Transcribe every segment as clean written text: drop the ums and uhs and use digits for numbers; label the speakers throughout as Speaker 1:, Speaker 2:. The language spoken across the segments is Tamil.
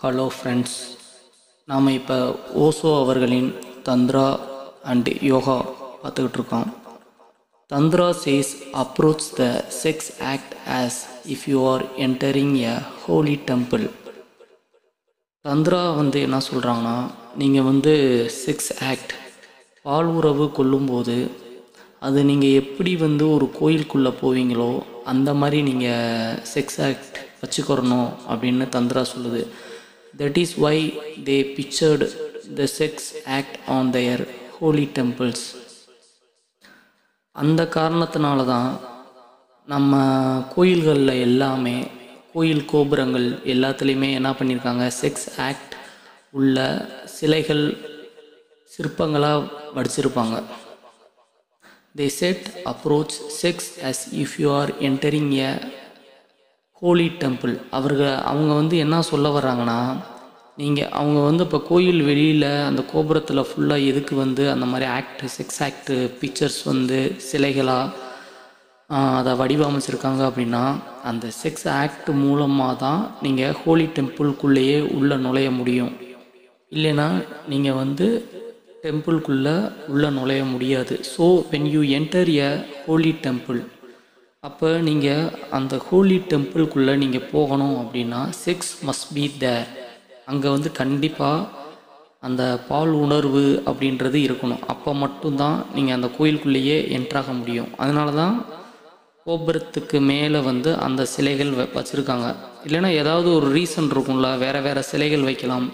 Speaker 1: ஹலோ ஃப்ரெண்ட்ஸ், நாம் இப்போ ஓஷோ அவர்களின் தந்த்ரா அண்ட் யோகா பார்த்துக்கிட்டு இருக்கோம். Tantra says approach the sex act as if you are entering a holy temple. Tantra என்ன சொல்கிறாங்கன்னா, நீங்கள் செக்ஸ் ஆக்ட் பால் உறவு கொள்ளும்போது அது நீங்கள் எப்படி ஒரு கோயிலுக்குள்ளே போவீங்களோ அந்த மாதிரி நீங்கள் செக்ஸ் ஆக்ட் வச்சுக்கிறணும் அப்படின்னு தந்த்ரா சொல்லுது. That is why they pictured the sex act on their holy temples. அந்த காரணத்தினால தான் நம்ம கோயில்களில் எல்லாமே, கோயில் கோபுரங்கள் எல்லாத்துலேயுமே என்ன பண்ணியிருக்காங்க, செக்ஸ் ஆக்ட் உள்ள சிலைகள் சிற்பங்களாக வடிச்சிருப்பாங்க. They said approach sex as if you are entering a Holi temple. அவங்க என்ன சொல்ல வர்றாங்கன்னா, அவங்க இப்போ கோயில் வெளியில் அந்த கோபுரத்தில் ஃபுல்லாக எதுக்கு அந்த மாதிரி செக்ஸ் ஆக்ட் பிக்சர்ஸ் சிலைகளாக அதை வடிவமைச்சிருக்காங்க அப்படின்னா, அந்த செக்ஸ் ஆக்ட் மூலமாக தான் நீங்கள் ஹோலி டெம்பிள்குள்ளேயே உள்ளே நுழைய முடியும். இல்லைன்னா நீங்கள் டெம்பிள்குள்ளே உள்ளே நுழைய முடியாது. So when you enter a holy temple, அப்போ நீங்கள் அந்த ஹோலி டெம்பிள்குள்ளே நீங்கள் போகணும் அப்படின்னா செக்ஸ் மஸ்ட் பி தேர். அங்கே கண்டிப்பாக அந்த பால் உணர்வு அப்படின்றது இருக்கணும். அப்போ மட்டும்தான் நீங்கள் அந்த கோயிலுக்குள்ளேயே என்ட்ராக முடியும். அதனால தான் கோபுரத்துக்கு மேலே அந்த சிலைகள் வச்சுருக்காங்க. இல்லைன்னா ஏதாவது ஒரு ரீசன் இருக்கும்ல, வேறு சிலைகள் வைக்கலாம்.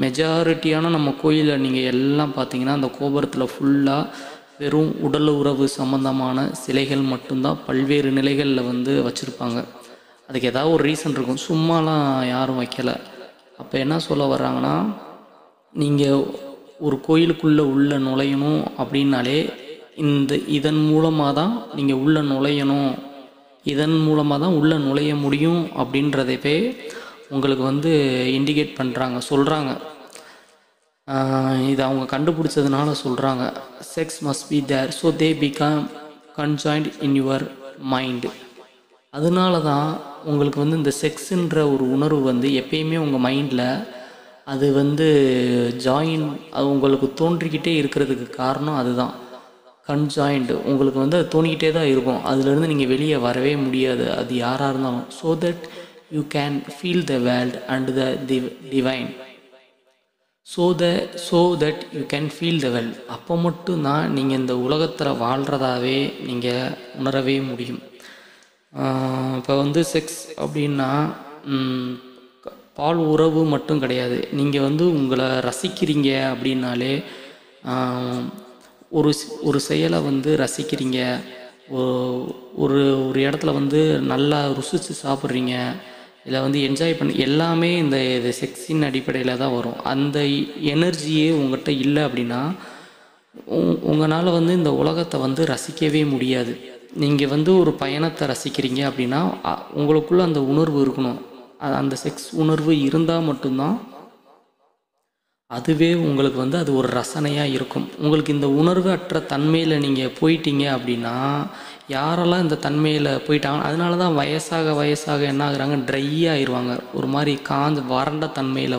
Speaker 1: மெஜாரிட்டியான நம்ம கோயிலில் நீங்கள் எல்லாம் பார்த்தீங்கன்னா அந்த கோபுரத்தில் ஃபுல்லாக வெறும் உடல் உறவு சம்பந்தமான சிலைகள் மட்டும்தான் பல்வேறு நிலைகளில் வச்சுருப்பாங்க. அதுக்கு ஏதாவது ஒரு ரீசன் இருக்கும், சும்மாலாம் யாரும் வைக்கலை. அப்போ என்ன சொல்ல வர்றாங்கன்னா, நீங்கள் ஒரு கோயிலுக்குள்ளே உள்ளே நுழையணும் அப்படின்னாலே இதன் மூலமாக தான் நீங்கள் உள்ளே நுழையணும், இதன் மூலமாக தான் உள்ளே நுழைய முடியும் அப்படின்றதே உங்களுக்கு இண்டிகேட் பண்ணுறாங்க, சொல்கிறாங்க. இது அவங்க கண்டுபிடிச்சதுனால சொல்கிறாங்க. Sex must be there so they become conjoint in your mind. அதனால தான் உங்களுக்கு இந்த செக்ஸுன்ற ஒரு உணர்வு எப்பயுமே உங்கள் மைண்டில் அது ஜாயின், அது உங்களுக்கு தோன்றிக்கிட்டே இருக்கிறதுக்கு காரணம் அதுதான். கன்ஜாயின்டு உங்களுக்கு அது தோணிக்கிட்டே தான் இருக்கும். அதுலேருந்து நீங்கள் வெளியே வரவே முடியாது, அது யாராக இருந்தாலும். So that you can feel the world and the divine. So that you can feel the world. அப்போ மட்டும்தான் நீங்கள் இந்த உலகத்தில் வாழ்கிறதாவே நீங்கள் உணரவே முடியும். இப்போ செக்ஸ் அப்படின்னா பால் உறவு மட்டும் கிடையாது. நீங்கள் உங்களை ரசிக்கிறீங்க அப்படின்னாலே, ஒரு செயலை ரசிக்கிறீங்க, ஒரு இடத்துல நல்லா ருசித்து சாப்பிட்றீங்க, இல்லை என்ஜாய் பண்ணி எல்லாமே இந்த செக்ஸின் அடிப்படையில் தான் வரும். அந்த எனர்ஜியே உங்கள்கிட்ட இல்லை அப்படின்னா உங்களால் இந்த உலகத்தை ரசிக்கவே முடியாது. நீங்கள் ஒரு பயணத்தை ரசிக்கிறீங்க அப்படின்னா உங்களுக்குள்ளே அந்த உணர்வு இருக்கணும். அந்த செக்ஸ் உணர்வு இருந்தால் மட்டும்தான் அதுவே உங்களுக்கு அது ஒரு ரசனையாக இருக்கும். உங்களுக்கு இந்த உணர்வு அற்ற தன்மையில் நீங்கள் போயிட்டீங்க அப்படின்னா, யாரெல்லாம் இந்த தன்மையில் போயிட்டாங்க, அதனால தான் வயசாக என்ன ஆகுறாங்க, ட்ரை ஆயிடுவாங்க. ஒரு மாதிரி வறண்ட தன்மையில்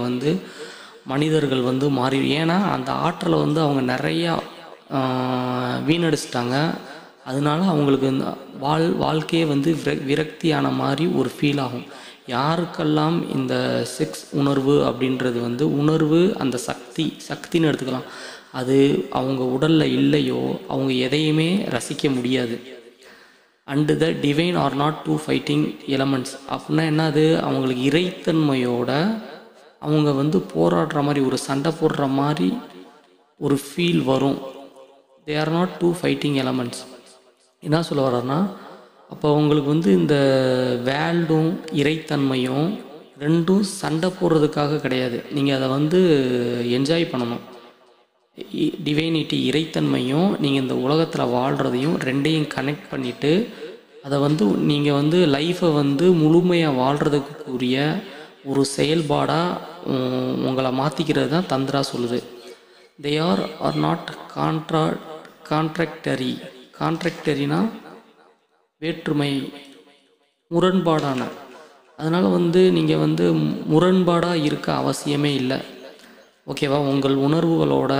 Speaker 1: மனிதர்கள் மாறி, ஏன்னா அந்த ஆற்றலை அவங்க நிறையா வீணடிச்சிட்டாங்க. அதனால அவங்களுக்கு வாழ்க்கையே விரக்தியான மாதிரி ஒரு ஃபீல் ஆகும். யாருக்கெல்லாம் இந்த செக்ஸ் உணர்வு அப்படின்றது உணர்வு, அந்த சக்தின்னு எடுத்துக்கலாம், அது அவங்க உடலில் இல்லையோ அவங்க எதையுமே ரசிக்க முடியாது. And the divine are not two fighting elements. அப்படின்னா என்னது, அவங்களுக்கு இறைத்தன்மையோட அவங்க போராடுற மாதிரி, ஒரு சண்டை போடுற மாதிரி ஒரு ஃபீல் வரும். They are not two fighting elements. என்ன சொல்ல வர்றேன்னா, அப்போ உங்களுக்கு இந்த வேல்டும் இறைத்தன்மையும் ரெண்டும் சண்டை போடுறதுக்காக கிடையாது. நீங்கள் அதை என்ஜாய் பண்ணணும். டிவைனிட்டி இறைத்தன்மையும் நீங்கள் இந்த உலகத்தில் வாழ்கிறதையும் ரெண்டையும் கனெக்ட் பண்ணிவிட்டு அதை நீங்கள் லைஃப்பை முழுமையாக வாழ்கிறதுக்குரிய ஒரு செயல்பாடாக உங்களை மாற்றிக்கிறது தான் தந்த்ரா சொல்லுது. தே ஆர் நாட் கான்ட்ராக்டரி. கான்ட்ராக்டரினா வேற்றுமை, முரண்பாடான. அதனால் வந்து நீங்கள் வந்து முரண்பாடாக இருக்க அவசியமே இல்லை. ஓகேவா? உங்கள் உணர்வுகளோட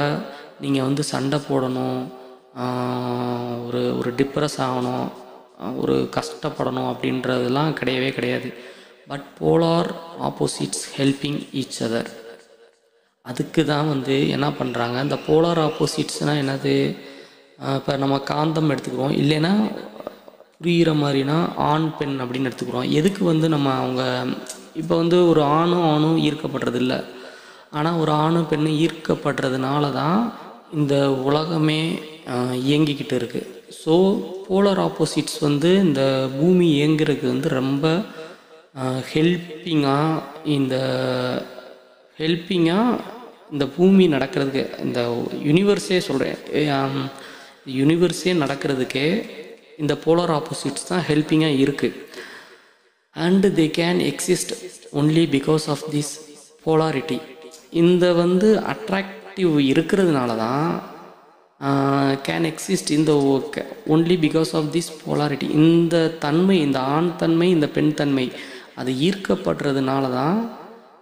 Speaker 1: நீங்கள் வந்து சண்டை போடணும், ஒரு ஒரு டிப்ரெஸ் ஆகணும், ஒரு கஷ்டப்படணும் அப்படின்றதெல்லாம் கிடையவே கிடையாது. But polar opposites helping each other. அதுக்கு தான் வந்து என்ன பண்ணுறாங்க, இந்த போலார் ஆப்போசிட்ஸ்னால் என்னது? இப்போ நம்ம காந்தம் எடுத்துக்கிறோம், இல்லைன்னா புரிகிற மாதிரினா ஆண் பெண் அப்படின்னு எடுத்துக்கிறோம். எதுக்கு வந்து நம்ம அவங்க இப்போ வந்து ஒரு ஆணும் ஈர்க்கப்படுறது இல்லை, ஆனால் ஒரு ஆணும் பெண்ணும் ஈர்க்கப்படுறதுனால தான் இந்த உலகமே இயங்கிக்கிட்டு இருக்குது. ஸோ போலார் ஆப்போசிட்ஸ் வந்து இந்த பூமி இயங்குறதுக்கு வந்து ரொம்ப ஹெல்ப்பிங்காக இந்த பூமி நடக்கிறதுக்கு, இந்த யூனிவர்ஸே சொல்கிறேன், யூனிவர்ஸே நடக்கிறதுக்கே இந்த போலார் ஆப்போசிட்ஸ் தான் ஹெல்ப்பிங்காக இருக்குது. And they can exist only because of this polarity. இந்த வந்து அட்ராக்டிவ் இருக்கிறதுனால தான் கேன் எக்ஸிஸ்ட் இந்த only because of this polarity. இந்த தன்மை, இந்த ஆண் தன்மை, இந்த பெண் தன்மை, அது ஈர்க்கப்படுறதுனால தான்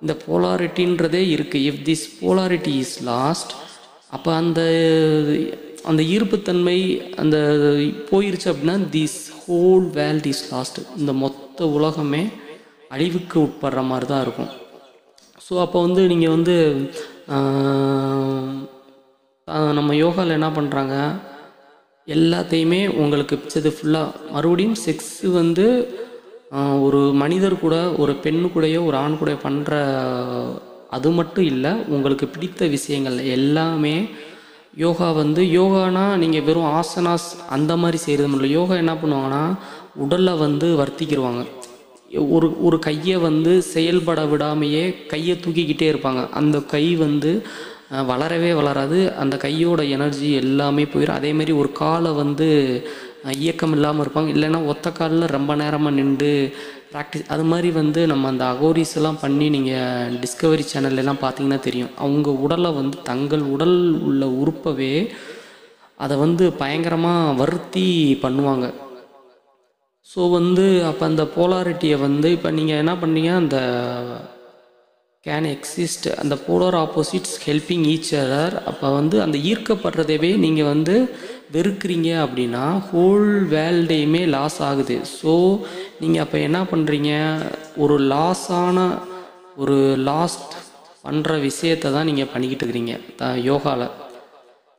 Speaker 1: இந்த போலாரிட்டின்றதே இருக்குது. If this polarity is last, அப்போ அந்த ஈர்ப்புத்தன்மை அந்த போயிருச்சு அப்படின்னா this whole world is last. இந்த மொத்த உலகமே அழிவுக்கு உட்படுற மாதிரி தான் இருக்கும். ஸோ அப்போ வந்து நீங்கள் வந்து நம்ம யோகாவில் என்ன பண்ணுறாங்க, எல்லாத்தையுமே உங்களுக்கு பிடிச்சது ஃபுல்லாக மறுபடியும் செக்ஸு வந்து ஒரு மனிதர் கூட, ஒரு பெண்ணு கூடயோ, ஒரு ஆண் கூட பண்ணுற அது மட்டும் இல்லை, உங்களுக்கு பிடித்த விஷயங்கள் எல்லாமே யோகா வந்து யோகானா நீங்கள் வெறும் ஆசனாஸ் அந்த மாதிரி செய்கிறது இல்லை. யோகா என்ன பண்ணுவாங்கன்னா உடலில் வந்து வர்த்திக்கிடுவாங்க. ஒரு கையை வந்து செயல்பட விடாமையே கையை தூக்கிக்கிட்டே இருப்பாங்க. அந்த கை வந்து வளரவே வளராது, அந்த கையோட எனர்ஜி எல்லாமே போயிடும். அதேமாரி ஒரு காலை வந்து இயக்கம் இல்லாமல் இருப்பாங்க, இல்லைன்னா ஒத்த காலில் ரொம்ப நேரமாக நின்று ப்ராக்டிஸ். அது மாதிரி வந்து நம்ம அந்த அகோரிஸ் எல்லாம் பண்ணி நீங்கள் டிஸ்கவரி சேனல்லாம் பார்த்தீங்கன்னா தெரியும். அவங்க உடலை வந்து தங்கள் உடல் உள்ள உறுப்பவே அதை வந்து பயங்கரமாக வருத்தி பண்ணுவாங்க. ஸோ வந்து அப்போ அந்த போலாரிட்டியை வந்து இப்போ நீங்கள் என்ன பண்ணீங்க, அந்த கேன் எக்ஸிஸ்ட், அந்த polar opposites helping each other. அப்போ வந்து அந்த ஈர்க்கப்படுறதவே நீங்கள் வந்து வெறுக்கிறீங்க அப்படின்னா ஹோல் வேர்ல்டையுமே லாஸ் ஆகுது. ஸோ நீங்கள் அப்போ என்ன பண்ணுறீங்க, ஒரு லாஸ்ட் பண்ணுற விஷயத்தை தான் நீங்கள் பண்ணிக்கிட்டு இருக்கிறீங்க யோகாவில்.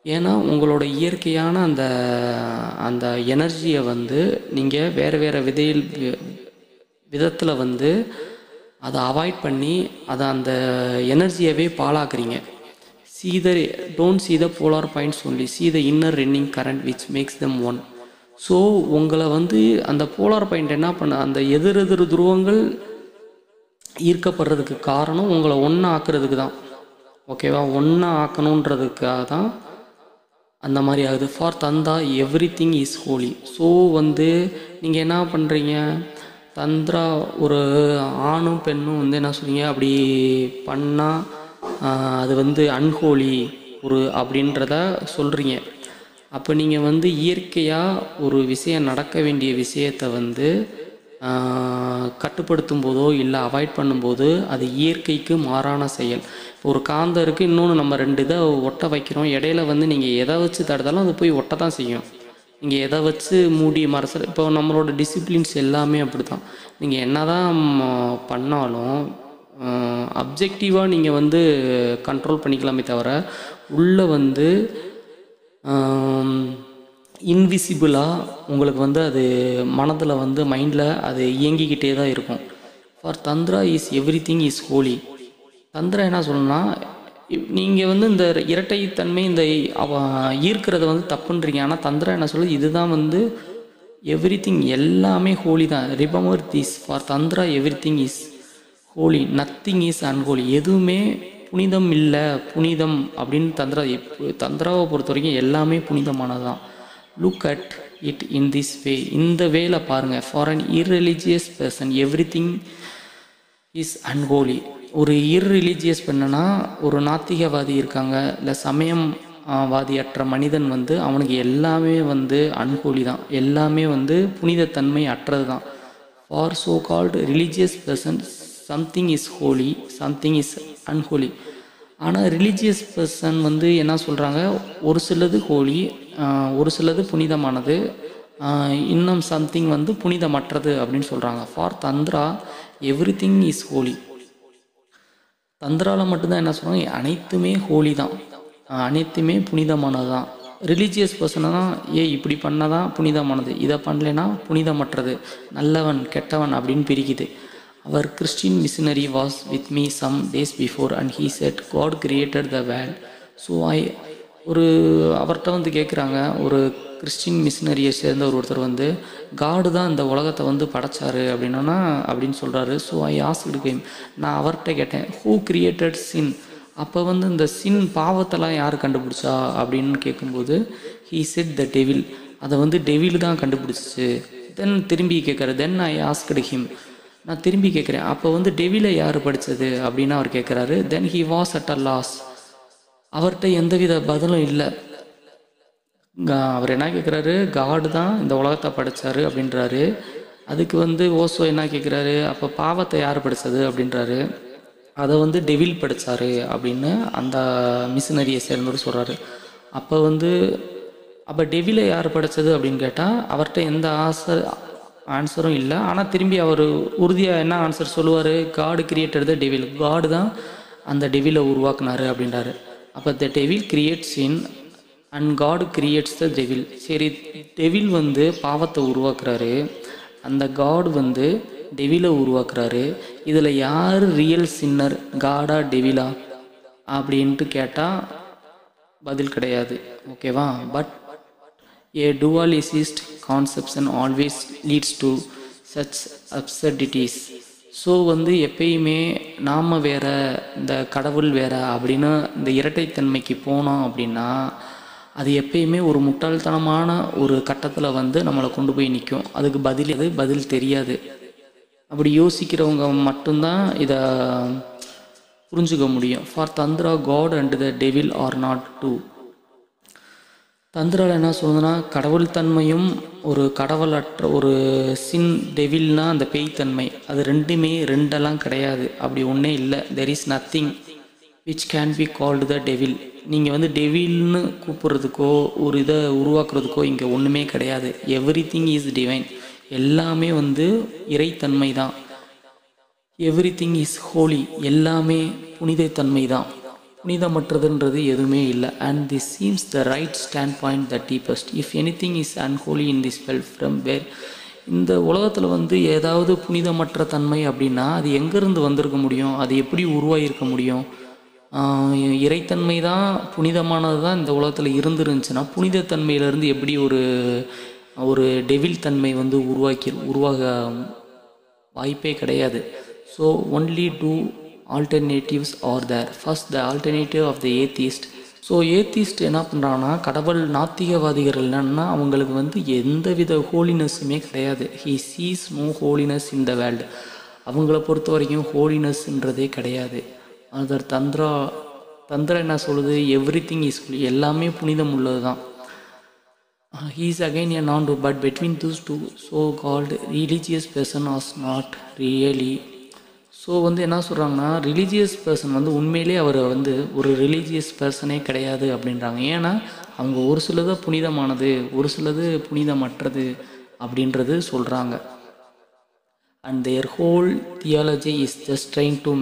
Speaker 1: ஏன்னா உங்களோட இயற்கையான அந்த எனர்ஜியை வந்து நீங்கள் வேறு விதத்தில் வந்து அதை அவாய்ட் பண்ணி அதை அந்த எனர்ஜியவே பாழாக்குறீங்க. don't see the polar points only, see the inner running current which makes them one. So உங்களை வந்து அந்த போலார் பாயிண்ட் என்ன பண்ண, அந்த எதிர் துருவங்கள் ஈர்க்கப்படுறதுக்கு காரணம் உங்களை ஒன்றா ஆக்குறதுக்கு தான். ஓகேவா? ஒன்றா ஆக்கணுன்றதுக்காக தான் அந்த மாதிரி ஆகுது. For tantra everything is holy. So வந்து நீங்கள் என்ன பண்ணுறீங்க, தந்திரா ஒரு ஆணும் பெண்ணும் வந்து என்ன சொல்றீங்க, அப்படி பண்ணால் அது வந்து அன்ஹோலி அப்படின்றத சொல்கிறீங்க. அப்போ நீங்கள் வந்து இயற்கையாக ஒரு விஷயம் நடக்க வேண்டிய விஷயத்தை வந்து கட்டுப்படுத்தும் போதோ இல்லை அவாய்ட் பண்ணும்போது அது இயற்கைக்கு மாறான செயல். இப்போ ஒரு காந்தம் இருக்குது, இன்னொன்று நம்ம 2 இதை ஒட்ட வைக்கிறோம், இடையில வந்து நீங்கள் எதை வச்சு தடுத்தாலும் அது போய் ஒட்ட தான் செய்யும். நீங்கள் எதை வச்சு மூடி மறைச்சல், இப்போ நம்மளோட டிசிப்ளின்ஸ் எல்லாமே அப்படி தான். நீங்கள் என்ன தான் பண்ணாலும் அப்ஜெக்டிவாக நீங்கள் வந்து கண்ட்ரோல் பண்ணிக்கலாமே தவிர உள்ளே வந்து இன்விசிபிளாக உங்களுக்கு வந்து அது மனதில் வந்து மைண்டில் அது இயங்கிக்கிட்டே தான் இருக்கும். For tantra is everything is holy. Tantra என்ன சொல்லணும்னா, நீங்கள் வந்து இந்த இரட்டைத்தன்மை இந்த ஈர்க்கிறத வந்து தப்புன்றீங்க. ஆனால் தந்திரா என்ன சொல்லுது, இதுதான் வந்து எவ்ரி திங் எல்லாமே ஹோலி தான். Remember this, for tantra everything is holy, nothing is unholy. எதுவுமே புனிதம் இல்லை, புனிதம் அப்படின்னு தந்திராவை பொறுத்த வரைக்கும் எல்லாமே புனிதமானது தான். Look at it in this way, இந்த வேல பாருங்கள். For an irreligious person everything is unholy. ஒரு இர்ரிலீஜியஸ் பண்ணனா ஒரு நாத்திகவாதி இருக்காங்க, இல்லை சமயம் வாதியற்ற மனிதன் வந்து அவனுக்கு எல்லாமே வந்து அன்ஹோலி தான், எல்லாமே வந்து புனிதத்தன்மை அற்றது தான். For so called religious person something is holy, something is unholy. ஆனால் ரிலீஜியஸ் பர்சன் வந்து என்ன சொல்கிறாங்க, ஒரு சிலது ஹோலி, ஒரு சிலது புனிதமானது, இன்னும் சம்திங் வந்து புனிதமற்றது அப்படின்னு சொல்கிறாங்க. For tantra everything is holy. தந்திராவில் மட்டும்தான் என்ன சொல்கிறாங்க, அனைத்துமே ஹோலி தான், அனைத்துமே புனிதமானது தான். ரிலீஜியஸ் பர்சனை தான் இப்படி பண்ணால் தான் புனிதமானது, இதை பண்ணலைன்னா புனிதமற்றது, நல்லவன் கெட்டவன் அப்படின்னு பிரிக்குது. அவர் Christian missionary was with me some days before and he said God created the world. So அவர்கிட்ட வந்து கேட்குறாங்க, ஒரு கிறிஸ்டின் மிஷினரியை சேர்ந்த ஒருத்தர் வந்து காடு தான் இந்த உலகத்தை வந்து படைச்சாரு அப்படின்னு சொல்கிறாரு. ஸோ ஐ ஆஸ்க்டு ஹிம், நான் அவர்கிட்ட கேட்டேன், ஹூ கிரியேட்டட் சின். அப்போ வந்து இந்த சின் பாவத்தெல்லாம் யார் கண்டுபிடிச்சா அப்படின்னு கேட்கும்போது ஹீ செட் த டெவில், அதை வந்து டெவில் தான் கண்டுபிடிச்சிச்சு. தென் திரும்பி கேட்குறாரு, தென் ஐ ஆஸ்க்டு ஹிம், நான் திரும்பி கேட்குறேன், அப்போ வந்து டெவிலை யார் படித்தது அப்படின்னு அவர் கேட்குறாரு. Then he was at a loss. அவர்கிட்ட எந்தவித பதிலும் இல்லை. அவர் என்ன கேட்குறாரு, காடு தான் இந்த உலகத்தை படைச்சாரு அப்படின்றாரு. அதுக்கு வந்து ஓசோ என்ன கேட்குறாரு, அப்போ பாவத்தை யார் படித்தது அப்படின்றாரு. அதை வந்து டெவில் படித்தாரு அப்படின்னு அந்த மிஷினரியை சேர்ந்தவர் சொல்கிறாரு. அப்போ டெவிலை யார் படித்தது அப்படின்னு கேட்டால் அவர்கிட்ட எந்த ஆன்சரும் இல்லை. ஆனால் திரும்பி அவர் உறுதியாக என்ன ஆன்சர் சொல்லுவார், காடு கிரியேட்டட் த டெவில், காடு தான் அந்த டெவிலை உருவாக்குனாரு அப்படின்றாரு. அப்போ the devil creates sin and God creates the devil. சரி, டெவில் வந்து பாவத்தை உருவாக்குறாரு, அந்த காட் வந்து டெவிலை உருவாக்குறாரு. இதில் யார் ரியல் சின்னர், காடா டெவிலா அப்படின்ட்டு கேட்டால் பதில் கிடையாது. ஓகேவா? But a dualistic conception always leads to such absurdities. So வந்து எப்பயுமே நாம் வேற, இந்த கடவுள் வேற அப்படின்னு இந்த இரட்டைத்தன்மைக்கு போனோம் அப்படின்னா அது எப்பயுமே ஒரு முட்டாள்தனமான ஒரு கட்டத்தில் வந்து நம்மளை கொண்டு போய் நிற்கும். அதுக்கு பதில் தெரியாது. அப்படி யோசிக்கிறவங்க மட்டும்தான் இதை புரிஞ்சுக்க முடியும். For tantra God and the devil are not two. தந்திராவில் என்ன சொல்லுதுன்னா, கடவுள் தன்மையும் ஒரு கடவுளற்ற ஒரு சின் டெவில்னா அந்த பேய்த்தன்மை, அது ரெண்டெல்லாம் கிடையாது, அப்படி ஒன்றே இல்லை. There is nothing which can be called the devil. நீங்கள் வந்து டெவில்னு கூப்பிட்றதுக்கோ ஒரு இதை உருவாக்குறதுக்கோ இங்கே ஒன்றுமே கிடையாது. எவ்ரி திங் இஸ் டிவைன், எல்லாமே வந்து இறைத்தன்மை தான். எவ்ரி திங் இஸ் ஹோலி, எல்லாமே புனிதத்தன்மை தான், புனிதமற்றதுன்றது எதுவுமே இல்லை. And this seems the right standpoint the deepest. If anything is unholy in this well from where. இந்த உலகத்தில் வந்து ஏதாவது புனிதமற்ற தன்மை அப்படின்னா அது எங்கேருந்து வந்திருக்க முடியும், அது எப்படி உருவாகியிருக்க முடியும்? இறைத்தன்மை தான் புனிதமானது தான் இந்த உலகத்தில் இருந்துருந்துச்சுன்னா புனிதத்தன்மையிலேருந்து எப்படி ஒரு டெவில் தன்மை வந்து உருவாக வாய்ப்பே கிடையாது. So only two alternatives are there. First, the alternative of the atheist. So atheist என்ன பண்ணுறாங்கன்னா, கடவுள் நாத்திகவாதிகள் என்னன்னா அவங்களுக்கு வந்து எந்த வித ஹோலினஸ்ஸுமே கிடையாது. He sees no holiness in the world. அவங்கள பொறுத்த வரைக்கும் ஹோலினஸ்ன்றதே கிடையாது. அதர் தந்திரா என்ன சொல்லுது, எவ்ரி திங் இஸ் ஹோலி, எல்லாமே புனிதம் உள்ளது தான். He is again a non to, but between those two so called religious person was not really. So வந்து என்ன சொல்கிறாங்கன்னா, ரிலீஜியஸ் பர்சன் வந்து உண்மையிலே அவர் வந்து ஒரு ரிலீஜியஸ் பர்சனே கிடையாது அப்படின்றாங்க. ஏன்னா அவங்க ஒரு சிலது புனிதமானது, ஒரு சிலது புனிதமற்றது அப்படின்றது சொல்கிறாங்க. And their whole theology is just trying to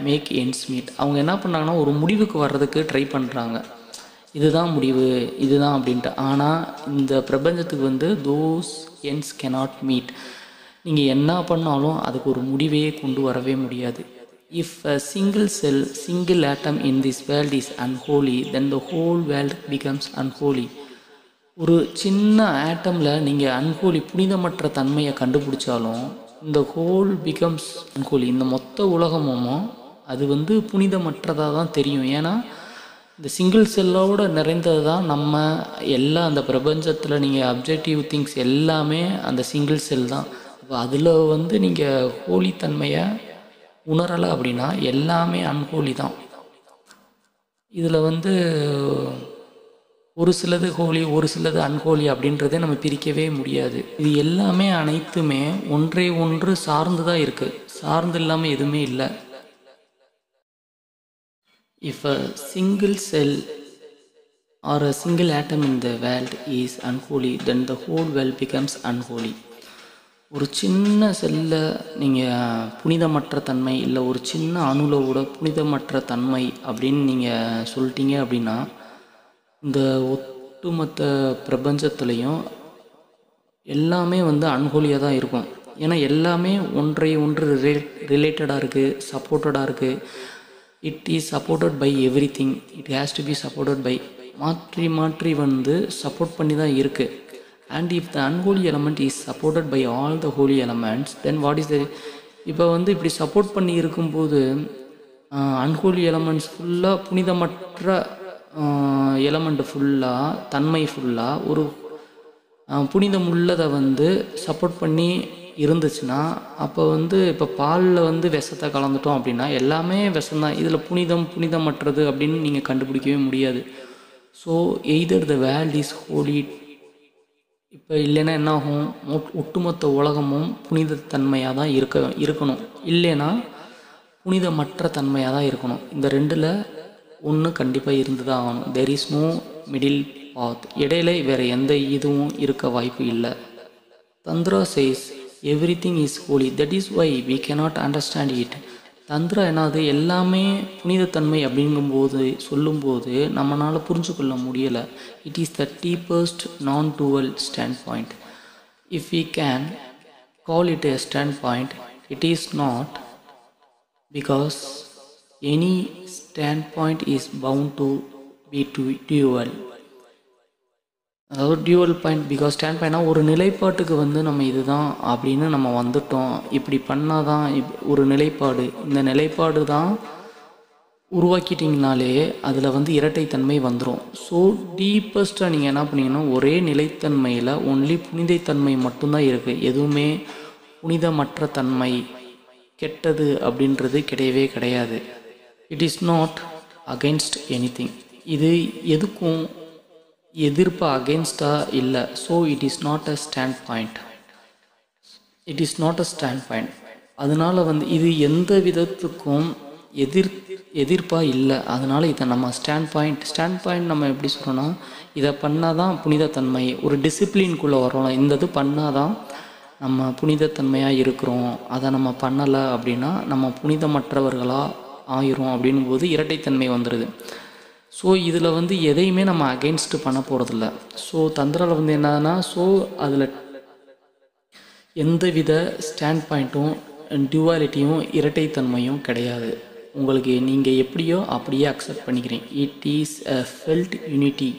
Speaker 1: make ends meet. அவங்க என்ன பண்ணுறாங்கன்னா, ஒரு முடிவுக்கு வர்றதுக்கு ட்ரை பண்ணுறாங்க, இதுதான் முடிவு, இதுதான் அப்படின்ட்டு. ஆனால் இந்த பிரபஞ்சத்துக்கு வந்து தோஸ் எண்ட்ஸ் கெனாட் மீட். நீங்கள் என்ன பண்ணாலும் அதுக்கு ஒரு முடிவே கொண்டு வரவே முடியாது. If a single atom in this world is unholy, then the whole world becomes unholy. ஒரு சின்ன ஆட்டமில் நீங்கள் அன்ஹோலி புனிதமற்ற தன்மையை கண்டுபிடிச்சாலும் இந்த ஹோல் பிகம்ஸ் அன்ஹோலி. இந்த மொத்த உலகமும் அது வந்து புனிதமற்றதாக தான் தெரியும். ஏன்னா இந்த சிங்கிள் செல்லோடு நிறைந்தது தான் நம்ம எல்லா அந்த பிரபஞ்சத்தில் நீங்கள் அப்ஜெக்டிவ் திங்ஸ் எல்லாமே அந்த சிங்கிள் செல் தான். அப்போ அதில் வந்து நீங்கள் ஹோலி தன்மையை உணரலை அப்படின்னா எல்லாமே அன்ஹோலி தான். இதில் வந்து ஒரு சிலது ஹோலி ஒரு சிலது அன்ஹோலி அப்படின்றதே நம்ம பிரிக்கவே முடியாது. இது எல்லாமே அனைத்துமே ஒன்றை ஒன்று சார்ந்து தான் இருக்குது, சார்ந்து இல்லாமல் எதுவுமே இல்லை. If a single cell or a single atom in the world is unholy, then the whole world becomes unholy. ஒரு சின்ன செல்ல நீங்கள் புனிதமற்ற தன்மை இல்லை ஒரு சின்ன அணுளவோட புனிதமற்ற தன்மை அப்படின்னு நீங்கள் சொல்லிட்டீங்க அப்படின்னா இந்த ஒட்டுமொத்த பிரபஞ்சத்துலேயும் எல்லாமே அன்ஹோலியாக தான் இருக்கும். ஏன்னா எல்லாமே ஒன்றை ஒன்று ரிலேட்டடாக இருக்குது, சப்போர்ட்டடாக இருக்குது. It is supported by everything, it has to be supported by மாற்றி மாற்றி சப்போர்ட் பண்ணி தான் இருக்குது. And if the unholy element is supported by all the holy elements then what is the இப்போ இப்படி சப்போர்ட் பண்ணி இருக்கும்போது அன்ஹோலி எலமெண்ட்ஸ் ஃபுல்லாக புனிதமற்ற எலமெண்ட் ஃபுல்லாக தன்மை ஃபுல்லாக ஒரு புனிதம் உள்ளதை சப்போர்ட் பண்ணி இருந்துச்சுன்னா அப்போ இப்போ பாலில் விஷத்தை கலந்துட்டோம் அப்படின்னா எல்லாமே விஷம்தான். இதில் புனிதமற்றது அப்படின்னு நீங்கள் கண்டுபிடிக்கவே முடியாது. So either the world is holy, இப்போ இல்லைன்னா என்ன ஆகும், ஒட்டுமொத்த உலகமும் புனிதத்தன்மையாக தான் இருக்கணும், இல்லைன்னா புனிதமற்ற தன்மையாக தான் இருக்கணும். இந்த ரெண்டில் ஒன்று கண்டிப்பாக இருந்து தான் ஆகணும். There is no middle path, இடையில வேறு எந்த இதுவும் இருக்க வாய்ப்பு இல்லை. Tantra says everything is holy, that is why we cannot understand it. Tantra என்னது, எல்லாமே புனிதத்தன்மை அப்படிங்கும்போது சொல்லும்போது நம்மளால் புரிஞ்சு கொள்ள முடியலை. It is the deepest non dual standpoint. If we can call it a standpoint, it is not because any standpoint is bound to be dual. அதாவது டியூவல் பாயிண்ட் பிகாஸ் ஸ்டாண்ட் பாயிண்ட்னா ஒரு நிலைப்பாட்டுக்கு நம்ம இதுதான் அப்படின்னு நம்ம வந்துட்டோம், இப்படி பண்ணால் தான் ஒரு நிலைப்பாடு, இந்த நிலைப்பாடு தான் உருவாக்கிட்டிங்கனாலே அதில் இரட்டைத்தன்மை வந்துடும். ஸோ டீப்பஸ்ட்டாக நீங்கள் என்ன பண்ணீங்கன்னா ஒரே நிலைத்தன்மையில் ஒன்லி புனிதத்தன்மை மட்டும்தான் இருக்குது, எதுவுமே புனிதமற்ற தன்மை கெட்டது அப்படின்றது கிடையவே கிடையாது. It is not against anything, இது எதுக்கும் எதிர்ப்பு அகெயின்ஸ்டாக இல்லை. So it is not a stand point, it is not a stand point. அதனால் இது எந்த விதத்துக்கும் எதிர்ப்பாக இல்லை. அதனால் இதை நம்ம ஸ்டாண்ட் பாயிண்ட் நம்ம எப்படி சொல்கிறோன்னா, இதை பண்ணால் தான் புனிதத்தன்மை, ஒரு டிசிப்ளின்குள்ளே வரோம், இந்த இது பண்ணால் தான் நம்ம புனிதத்தன்மையாக இருக்கிறோம், அதை நம்ம பண்ணலை அப்படின்னா நம்ம புனிதமற்றவர்களாக ஆயிரும் அப்படின்னும் போது இரட்டைத்தன்மை வந்துடுது. ஸோ இதில் எதையுமே நம்ம அகெயின்ஸ்ட்டு பண்ண போகிறதில்ல. ஸோ தந்திராவில் என்னன்னா, ஸோ அதில் எந்தவித ஸ்டாண்ட் பாயிண்ட்டும் டியூவாலிட்டியும் இரட்டைத்தன்மையும் கிடையாது. உங்களுக்கு நீங்கள் எப்படியோ அப்படியே அக்செப்ட் பண்ணிக்கிறீங்க. It is a felt unity,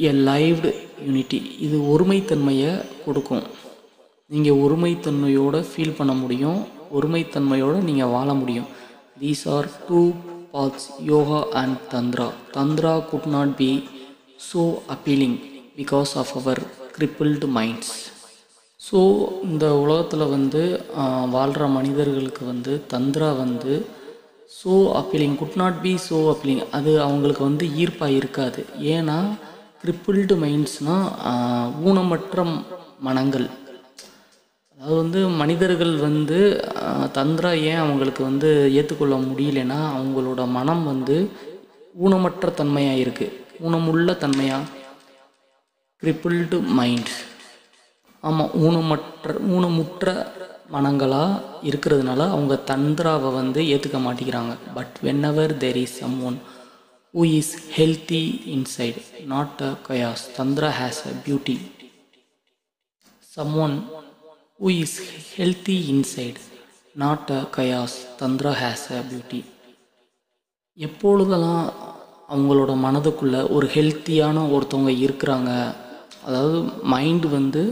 Speaker 1: a lived unity. இது ஒருமைத்தன்மையை கொடுக்கும். நீங்கள் ஒருமைத்தன்மையோடு ஃபீல் பண்ண முடியும், ஒருமைத்தன்மையோடு நீங்கள் வாழ முடியும். These are two paths, yoga and tantra. Tantra could not be so appealing because of our crippled minds. So இந்த உலகத்தில் வாழ்கிற மனிதர்களுக்கு tantra so appealing, could not be so appealing, அது அவங்களுக்கு ஈர்ப்பாக இருக்காது. ஏன்னா கிரிப்பிள்டு மைண்ட்ஸ்னால் ஊனமற்ற மனங்கள். அதாவது மனிதர்கள் தந்திரா ஏன் அவங்களுக்கு ஏற்றுக்கொள்ள முடியலன்னா அவங்களோட மனம் ஊனமற்ற தன்மையாக இருக்குது, ஊனமுள்ள தன்மையாக, கிரிப்பிள்டு மைண்ட். ஆமாம், ஊனமுற்ற மனங்களாக இருக்கிறதுனால அவங்க தந்திராவை ஏற்றுக்க மாட்டேங்கிறாங்க. But whenever there is someone who is healthy inside, not a chaos, Tantra has a beauty. Someone who is healthy inside, not a chaos, Tantra has a beauty. எப்பொழுதெல்லாம் அவங்களோட மனதுக்குள்ளே ஒரு ஹெல்த்தியான ஒருத்தவங்க இருக்கிறாங்க, அதாவது மைண்டு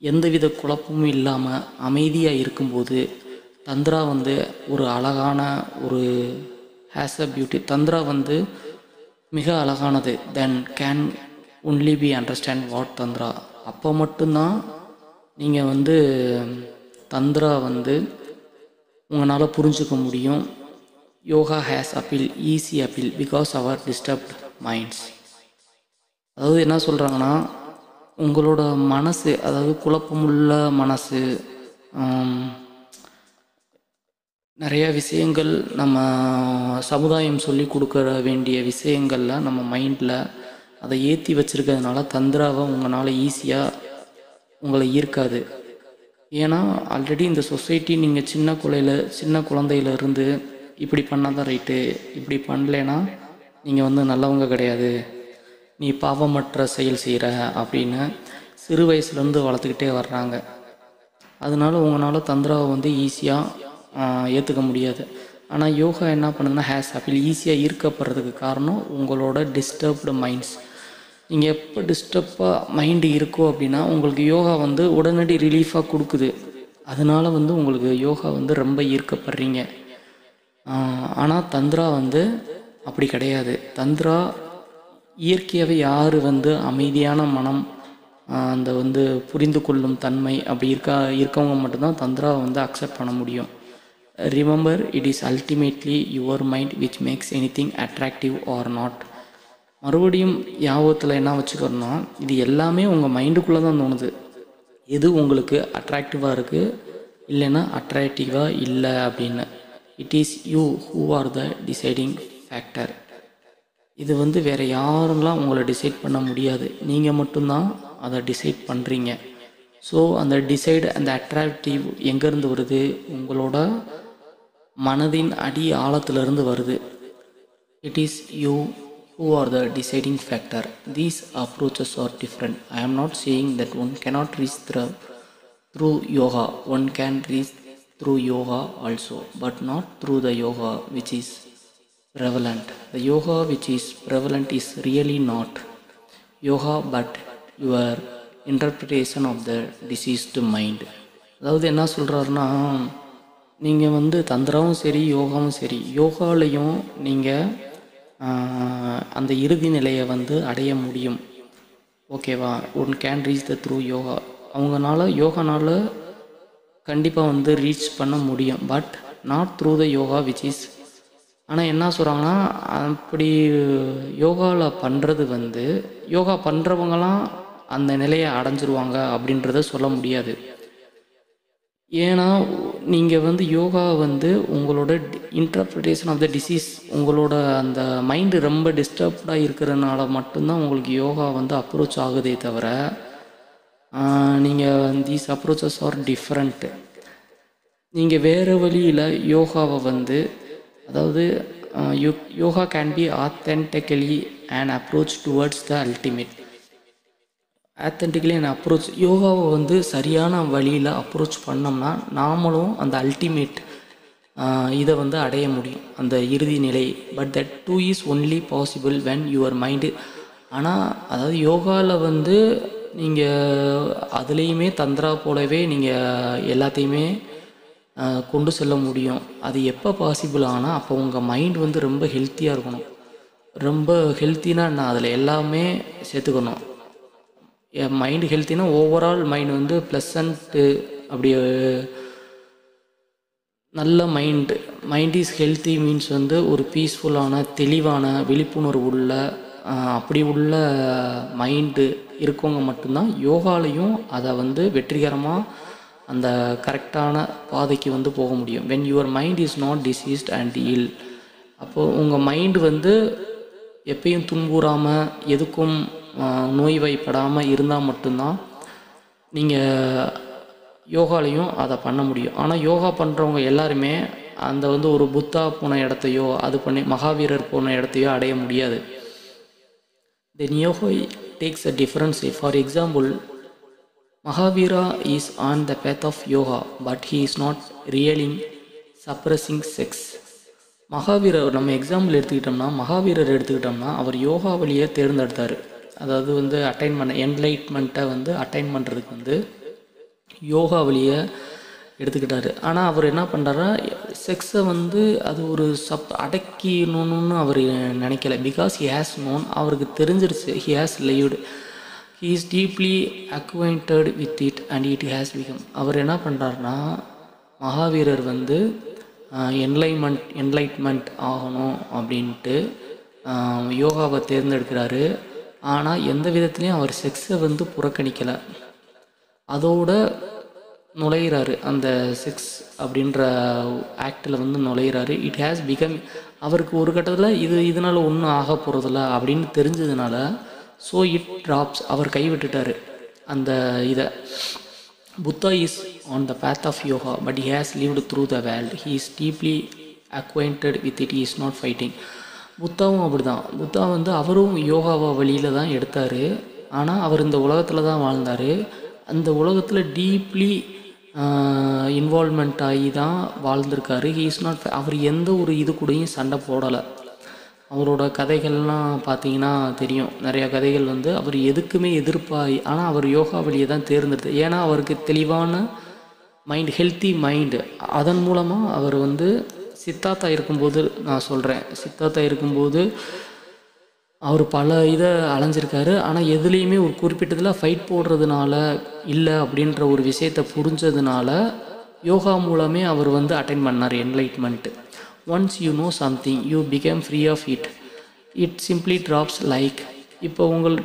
Speaker 1: எந்தவித குழப்பமும் இல்லாமல் அமைதியாக இருக்கும்போது தந்திரா ஒரு அழகான ஒரு ஹேஸ் அ பியூட்டி. தந்திரா மிக அழகானது. Then can only be understand what tantra. அப்போ மட்டும்தான் நீங்கள் தந்திரா உங்களால் புரிஞ்சுக்க முடியும். Yoga has appeal, easy appeal, because our disturbed minds. அதாவது என்ன சொல்கிறாங்கன்னா, உங்களோட மனசு, அதாவது குழப்பமுள்ள மனசு, நிறைய விஷயங்கள் நம்ம சமுதாயம் சொல்லி கொடுக்குற வேண்டிய விஷயங்களில் நம்ம மைண்டில் அதை ஏற்றி வச்சுருக்கிறதுனால தந்திராவை உங்களால் ஈஸியாக உங்களை ஈர்க்காது. ஏன்னா ஆல்ரெடி இந்த சொசைட்டி நீங்கள் சின்ன குழந்தையிலேருந்து இப்படி பண்ணால் தான் ரைட்டு, இப்படி பண்ணலைன்னா நீங்கள் வந்து நல்லவங்க கிடையாது, நீ பாவமற்ற செயல் செய்கிற அப்படின்னு சிறு வயசுலேருந்து வளர்த்துக்கிட்டே வர்றாங்க. அதனால உங்களால் தந்திராவை வந்து ஈஸியாக ஏற்றுக்க முடியாது. ஆனால் யோகா என்ன பண்ணுதுன்னா, அப்படி ஈஸியாக ஈர்க்கப்படுறதுக்கு காரணம் உங்களோட டிஸ்டர்ப்டு மைண்ட்ஸ். நீங்கள் எப்போ டிஸ்டர்பாக மைண்டு இருக்கோ அப்படின்னா உங்களுக்கு யோகா வந்து உடனடி ரிலீஃபாக கொடுக்குது. அதனால வந்து உங்களுக்கு யோகா வந்து ரொம்ப ஈர்க்கப்படுறீங்க. ஆனால் தந்திரா வந்து அப்படி கிடையாது. தந்திரா இயற்கையாகவே யார் வந்து அமைதியான மனம், அந்த வந்து புரிந்து கொள்ளும் தன்மை அப்படி இருக்கவங்க மட்டும்தான் தந்திராவை வந்து அக்செப்ட் பண்ண முடியும். Remember, it is ultimately your mind which makes anything attractive or not. மறுபடியும் ஞாபகத்தில் என்ன வச்சுக்கணும்னா, இது எல்லாமே உங்கள் மைண்டுக்குள்ளே தான் தோணுது. எது உங்களுக்கு அட்ராக்டிவாக இருக்குது இல்லைன்னா அட்ராக்டிவாக இல்லை அப்படின்னு. It is you who are the deciding factor. இது வந்து வேறு யாரெல்லாம் உங்களை டிசைட் பண்ண முடியாது, நீங்கள் மட்டும்தான் அதை டிசைட் பண்ணுறீங்க. ஸோ அந்த அந்த அட்ராக்டிவ் எங்கேருந்து வருது? உங்களோட மனதின் அடி ஆழத்திலிருந்து வருது. It is you who are the deciding factor. These approaches are different. I am not saying that one cannot reach through yoga. One can reach through yoga also, but not through the yoga which is prevalent. The yoga which is prevalent is really not yoga but your interpretation of the diseased mind. அதாவது என்ன சொல்கிறாருன்னா, நீங்கள் வந்து தந்திராவும் சரி யோகாவும் சரி, யோகாலையும் நீங்கள் அந்த இறுதி நிலையை வந்து அடைய முடியும். ஓகேவா? One can reach the through yoga. யோகானால் கண்டிப்பாக வந்து ரீச் பண்ண முடியும், but not through the yoga which is. ஆனால் என்ன சொல்கிறாங்கன்னா, அப்படி யோகாவில் பண்ணுறது வந்து யோகா பண்ணுறவங்களாம் அந்த நிலையை அடைஞ்சிருவாங்க அப்படின்றத சொல்ல முடியாது. ஏன்னா நீங்கள் வந்து யோகா வந்து உங்களோட இன்டர்பிரிட்டேஷன் ஆஃப் த டிசீஸ், உங்களோட அந்த மைண்டு ரொம்ப டிஸ்டர்ப்டாக இருக்கிறதுனால மட்டும்தான் உங்களுக்கு யோகா வந்து அப்ரோச் ஆகுதே தவிர, நீங்கள் தீஸ் அப்ரோச்சஸ் ஆர் டிஃப்ரெண்ட்டு. நீங்கள் வேறு வழியில் யோகாவை வந்து, அதாவது yoga can be authentically and approach towards the ultimate. Authentically and approach, யோகாவை வந்து சரியான வழியில் அப்ரோச் பண்ணோம்னா நாமளும் அந்த அல்டிமேட் இதை வந்து அடைய முடியும், அந்த இறுதி நிலை. But that too is only possible when your mind. ஆனால் அதாவது யோகாவில் வந்து நீங்கள் அதுலேயுமே தந்திரா போலவே நீங்கள் எல்லாத்தையுமே கொண்டு செல்ல முடியும். அது எப்போ பாசிபிள் ஆனால் அப்போ உங்கள் மைண்ட் வந்து ரொம்ப ஹெல்த்தியாக இருக்கணும். ரொம்ப ஹெல்த்தினா நான் அதில் எல்லாமே சேர்த்துக்கணும். என் மைண்டு ஹெல்த்தினா ஓவரால் மைண்ட் வந்து ப்ளசண்ட்டு, அப்படி நல்ல மைண்ட் இஸ் ஹெல்த்தி மீன்ஸ் வந்து ஒரு பீஸ்ஃபுல்லான, தெளிவான, விழிப்புணர்வு உள்ள, அப்படி உள்ள மைண்டு இருக்கவங்க மட்டும்தான் யோகாலையும் அதை வந்து வெற்றிகரமாக அந்த கரெக்டான பாதைக்கு வந்து போக முடியும். When your mind is not diseased and ill, அப்போது உங்கள் மைண்டு வந்து எப்பயும் துன்புறாமல் எதுக்கும் நோய்வாய்ப்படாமல் இருந்தால் மட்டும்தான் நீங்கள் யோகாலையும் அதை பண்ண முடியும். ஆனால் யோகா பண்ணுறவங்க எல்லாருமே அந்த வந்து ஒரு புத்தா போன இடத்தையோ அது பண்ணி மகாவீரர் போன இடத்தையோ அடைய முடியாது. Then yoga takes a difference. For example, Mahavira is on the path of yoga, but he is not really suppressing sex. மகாவீரர் நம்ம எக்ஸாம்பிள் எடுத்துக்கிட்டோம்னா அவர் யோகா வழியை தேர்ந்தெடுத்தார். அதாவது வந்து என்லைட்மெண்ட்டை வந்து அட்டைன் பண்ணுறதுக்கு வந்து யோகா வழியை எடுத்துக்கிட்டார். ஆனால் அவர் என்ன பண்ணுறாரா, செக்ஸை வந்து அது ஒரு அடக்கிடணும்னு அவர் நினைக்கல. பிகாஸ் ஹி ஹேஸ் நோன், அவருக்கு தெரிஞ்சிருச்சு. He has lived, he is deeply acquainted with it and it has become. அவர் என்ன பண்ணுறாருனா, மகாவீரர் வந்து என்லைட்மெண்ட் ஆகணும் அப்படின்ட்டு யோகாவை தேர்ந்தெடுக்கிறாரு. ஆனால் எந்த விதத்துலேயும் அவர் செக்ஸை வந்து புறக்கணிக்கலை. அதோட நுழையிறாரு, அந்த செக்ஸ் அப்படின்ற ஆக்டில் வந்து நுழையிறாரு. இட் ஹேஸ் பிகம், அவருக்கு ஒரு கட்டத்தில் இதனால் ஒன்றும் ஆக போகிறதில்ல அப்படின்னு தெரிஞ்சதுனால ஸோ இட் ட்ராப்ஸ், அவர் கைவிட்டுட்டார் அந்த இதை. Buddha is on the path of yoga but he has lived through the world. He is deeply acquainted with it. He is not fighting. புத்தாவும் அப்படி தான். புத்தா வந்து அவரும் யோகாவை வழியில் தான் எடுத்தார். ஆனால் அவர் இந்த உலகத்தில் தான் வாழ்ந்தார். அந்த உலகத்தில் டீப்லி இன்வால்மெண்ட் ஆகி தான் வாழ்ந்திருக்காரு. ஹீ இஸ் நாட், அவர் எந்த ஒரு இது கூடயும் சண்டை போடலை. அவரோட கதைகள்லாம் பார்த்தீங்கன்னா தெரியும், நிறையா கதைகள் வந்து அவர் எதுக்குமே எதிர்ப்பாகி, ஆனால் அவர் யோகா வழியை தான் தேர்ந்தெடுத்து. ஏன்னா அவருக்கு தெளிவான மைண்ட், ஹெல்த்தி மைண்டு. அதன் மூலமாக அவர் வந்து சித்தார்த்தா இருக்கும்போது, நான் சொல்கிறேன் சித்தார்த்தா இருக்கும்போது அவர் பல இதை அலைஞ்சிருக்காரு. ஆனால் எதுலேயுமே ஒரு குறிப்பிட்டதில் ஃபைட் போடுறதுனால இல்லை அப்படின்ற ஒரு விஷயத்தை புரிஞ்சதுனால யோகா மூலமே அவர் வந்து அட்டைன் பண்ணார் enlightenment. Once you know something you become free of it. It simply drops like, இப்போ உங்கள்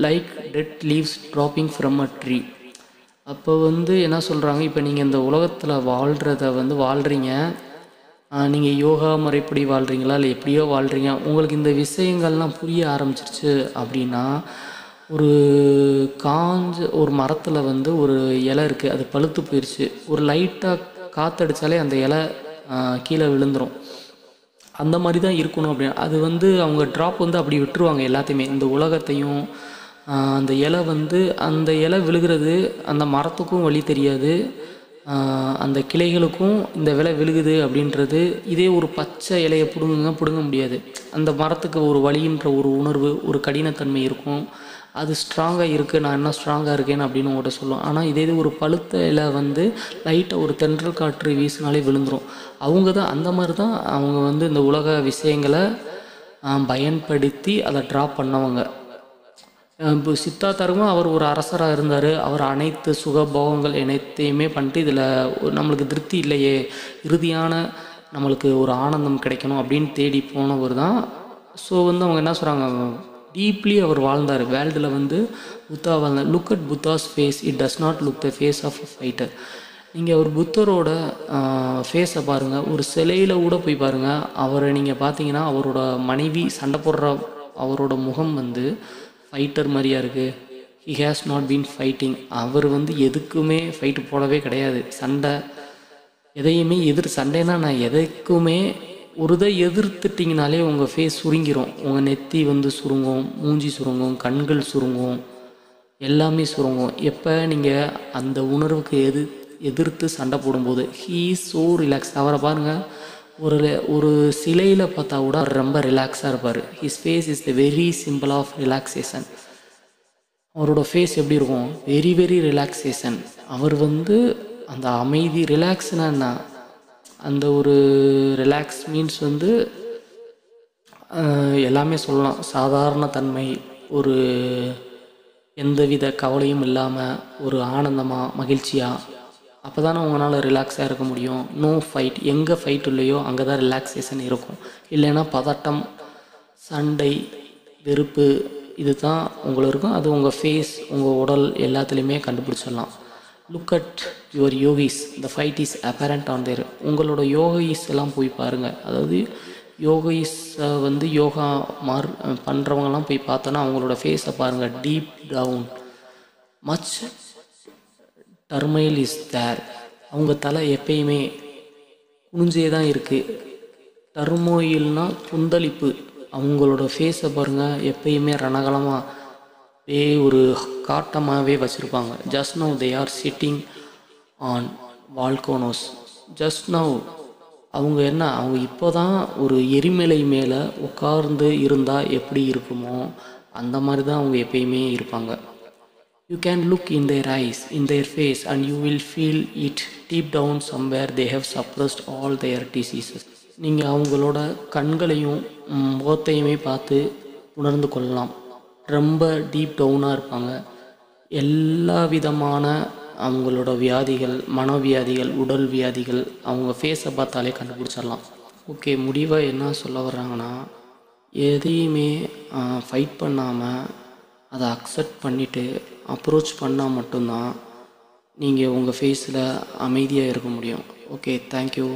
Speaker 1: like dead leaves dropping from a tree. அப்போ வந்து என்ன சொல்கிறாங்க, இப்போ நீங்கள் இந்த உலகத்தில் வாழ்கிறத வந்து வாழ்கிறீங்க, நீங்கள் யோகா முறைப்படி வாழ்கிறீங்களா இல்லை எப்படியோ வாழ்கிறீங்க, உங்களுக்கு இந்த விஷயங்கள்லாம் புரிய ஆரம்பிச்சிருச்சு அப்படின்னா, ஒரு ஒரு மரத்தில் வந்து ஒரு இலை இருக்குது, அது பழுத்து போயிடுச்சு, ஒரு லைட்டாக காற்றடிச்சாலே அந்த இலை கீழே விழுந்துடும். அந்த மாதிரி தான் இருக்கணும் அப்படின்னு அது வந்து அவங்க ட்ராப் வந்து அப்படி விட்டுருவாங்க எல்லாத்தையுமே, இந்த உலகத்தையும். அந்த இலை வந்து அந்த இலை விழுகிறது, அந்த மரத்துக்கும் வழி தெரியாது, அந்த கிளைகளுக்கும் இந்த விலை விழுகுது அப்படின்றது. இதே ஒரு பச்சை இலையை பிடுங்க முடியாது. அந்த மரத்துக்கு ஒரு வலின்ற ஒரு உணர்வு, ஒரு கடினத்தன்மை இருக்கும். அது ஸ்ட்ராங்காக இருக்குது, நான் என்ன ஸ்ட்ராங்காக இருக்கேன்னு அப்படின்னு உங்கள்கிட்ட சொல்லுவோம். ஆனால் இதே ஒரு பழுத்த இலை வந்து லைட்டாக ஒரு தென்றல் காற்று வீசினாலே விழுந்துடும். அவங்க தான் அந்த மாதிரி தான் அவங்க வந்து இந்த உலக விஷயங்களை பயன்படுத்தி அதை ட்ராப் பண்ணவங்க. இப்போ சித்தார்த்தருக்கும் அவர் ஒரு அரசராக இருந்தார். அவர் அனைத்து சுகபோகங்கள் அனைத்தையுமே பண்ணிட்டு இதில் நம்மளுக்கு திருப்தி இல்லையே, இறுதியான நம்மளுக்கு ஒரு ஆனந்தம் கிடைக்கணும் அப்படின்னு தேடி போனவர் தான். ஸோ வந்து அவங்க என்ன சொல்கிறாங்க, டீப்லி அவர் வாழ்ந்தார் வேர்ல்டில் வந்து. புத்தா வாழ்ந்தார். Look at Buddha's face, it does not look the face of a fighter. நீங்கள் ஒரு புத்தரோட ஃபேஸை பாருங்கள், ஒரு சிலையில் கூட போய் பாருங்கள், அவரை நீங்கள் பார்த்தீங்கன்னா அவரோட மனைவி சண்டை போடுற அவரோட முகம் வந்து ஃபைட்டர் மாதிரியா இருக்குது. He has not been fighting. அவர் வந்து எதுக்குமே ஃபைட்டு போடவே கிடையாது. சண்டை எதையுமே சண்டைனா நான் எதைக்குமே ஒரு இதை எதிர்த்துட்டிங்கனாலே உங்கள் ஃபேஸ் சுருங்கிரும். உங்கள் நெத்தி வந்து சுருங்கும், மூஞ்சி சுருங்கும், கண்கள் சுருங்கும், எல்லாமே சுருங்கும். எப்போ நீங்கள் அந்த உணர்வுக்கு எதிர்த்து சண்டை போடும்போது. He is so relax. அவரை பாருங்கள், ஒரு சிலையில் பார்த்தா கூட ரொம்ப ரிலாக்ஸாக இருப்பார். His face is the very simple of relaxation. அவரோட ஃபேஸ் எப்படி இருக்கும், வெரி வெரி ரிலாக்ஸேஷன். அவர் வந்து அந்த அமைதி, ரிலாக்ஸ்னா என்ன, அந்த ஒரு ரிலாக்ஸ் மீன்ஸ் வந்து எல்லாமே சொல்லலாம். சாதாரண தன்மை, ஒரு எந்தவித கவலையும் இல்லாமல் ஒரு ஆனந்தமாக மகிழ்ச்சியாக, அப்போ தானே உங்களால் ரிலாக்ஸாக இருக்க முடியும். நோ ஃபைட், எங்கே ஃபைட் இல்லையோ அங்கே தான் ரிலாக்ஸேஷன் இருக்கும். இல்லைன்னா பதட்டம், சண்டை, வெறுப்பு, இது தான் உங்களுக்கு இருக்கும். அது உங்கள் ஃபேஸ், உங்கள் உடல் எல்லாத்துலேயுமே கண்டுபிடிச்சிடலாம். Look at your yogis, the fight is apparent on their. உங்களோட யோகிஸ் எல்லாம் போய் பாருங்கள். அதாவது யோகிஸை வந்து யோகா பண்ணுறவங்கலாம் போய் பார்த்தோன்னா அவங்களோட ஃபேஸை பாருங்கள். Deep down much turmoil is there. அவங்க தலை எப்பயுமே குனிஞ்சே தான் இருக்குது. டர்மோயில்னால் குந்தளிப்பு. அவங்களோட ஃபேஸை பாருங்கள், எப்பயுமே ரணகலமாக ஒரு காட்டமாகவே வச்சுருப்பாங்க. Just now they are sitting on volcanoes. Just now அவங்க அவங்க இப்போ தான் ஒரு எரிமலை மேலே உட்கார்ந்து இருந்தால் எப்படி இருக்குமோ அந்த மாதிரி தான் அவங்க எப்பயுமே இருப்பாங்க. You can look in their eyes, in their face, and you will feel it deep down somewhere they have suppressed all their diseases. நீங்கள் அவங்களோட கண்களையும் முகத்தையுமே பார்த்து உணர்ந்து கொள்ளலாம். ரொம்ப டீப் டவுனாக இருப்பாங்க. எல்லா விதமான அவங்களோட வியாதிகள், மனவியாதிகள், உடல் வியாதிகள் அவங்க ஃபேஸை பார்த்தாலே கண்டுபிடிச்சிடலாம். ஓகே, முடிவாக என்ன சொல்ல வர்றாங்கன்னா, எதையுமே ஃபைட் பண்ணாமல் அதை அக்செப்ட் பண்ணிவிட்டு அப்ரோச் பண்ணால் மட்டும்தான் நீங்கள் உங்கள் ஃபேஸில் அமைதியாக இருக்க முடியும். Okay, thank you.